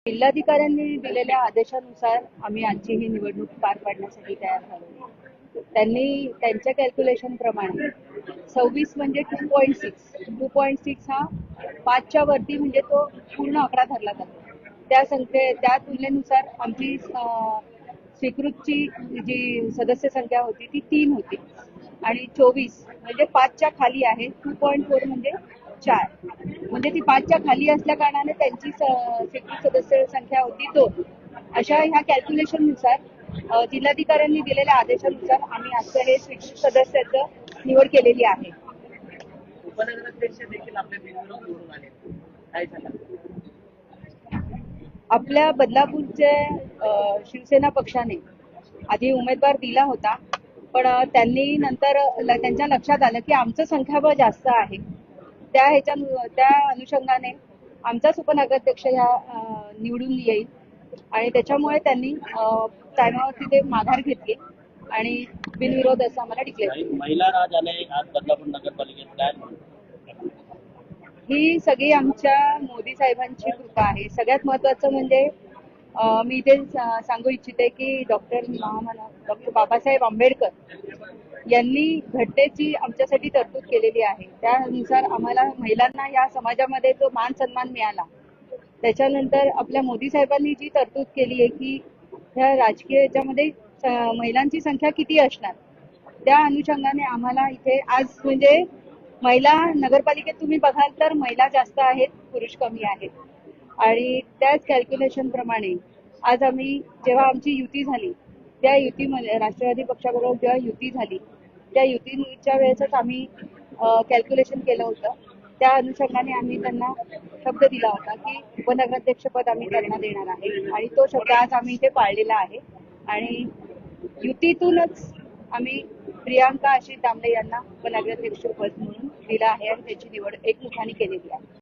जिल्हाधिकाऱ्यांनी दिलेल्या आदेशानुसार आम्ही आजची ही निवडणूक पार पाडण्यासाठी तयार झालो. त्यांनी त्यांच्या कॅल्क्युलेशन प्रमाणे 26 म्हणजे 2.6 हा 5च्या वरती म्हणजे तो पूर्ण आकडा धरला जातो. त्या तुलनेनुसार आमची स्वीकृतची जी सदस्य संख्या होती ती 3 होती आणि 24 म्हणजे 5च्या खाली आहे. 2.4 म्हणजे 4 म्हणजे ती 5च्या खाली असल्या कारणाने त्यांची स्वीकृत सदस्य संख्या होती 2. अशा ह्या कॅल्क्युलेशननुसार जिल्हाधिकाऱ्यांनी दिलेल्या आदेशानुसार आम्ही आजचं हे स्वीकृत सदस्याचं निवड केलेली आहे. उपनगराध्यक्ष देखील आपल्या बिनविरोध निवडून आले, काय झालं? आपल्या बदलापूरचे शिवसेना पक्षाने आधी उमेदवार दिला होता, पण त्यांनी नंतर त्यांच्या लक्षात आलं की आमचं संख्याबळ जास्त आहे. त्या अनुषंगाने आमचाच उपनगराध्यक्ष निवडून येईल आणि त्याच्यामुळे त्यांनी टायमावरती ते माघार घेतली आणि बिनविरोध असं आम्हाला डिक्लेअर केलं. महिला राज आले आज बदलापूर नगरपालिकेत, काय ही सगळी आमच्या मोदी साहेबांची कृपा आहे. सगळ्यात महत्वाचं म्हणजे मी इथे सांगू इच्छिते की डॉक्टर बाबासाहेब आंबेडकर यांनी घटनेची आमच्यासाठी तरतूद केलेली आहे. त्यानुसार आम्हाला महिलांना या समाजामध्ये जो मान सन्मान मिळाला. त्याच्यानंतर आपल्या मोदी साहेबांनी जी तरतूद केली आहे की ह्या राजकीय याच्यामध्ये महिलांची संख्या किती असणार, त्या अनुषंगाने आम्हाला इथे आज म्हणजे महिला नगरपालिकेत तुम्ही बघाल तर महिला जास्त आहेत, पुरुष कमी आहेत. आणि त्याच कॅल्क्युलेशन प्रमाणे आज आम्ही जेव्हा आमची युती झाली त्या युतीमध्ये राष्ट्रवादी पक्षाबरोबर जेव्हा युती झाली त्या युतीच्या वेळेसच आम्ही कॅल्क्युलेशन केलं होतं. त्या अनुषंगाने आम्ही त्यांना शब्द दिला होता की उपनगराध्यक्षपद आम्ही त्यांना देणार आहे आणि तो शब्द आज आम्ही इथे पाळलेला आहे. आणि युतीतूनच आम्ही प्रियांका आशिष दामले यांना उपनगराध्यक्षपद म्हणून दिलं आहे आणि त्याची निवड एकमुखाने केलेली आहे.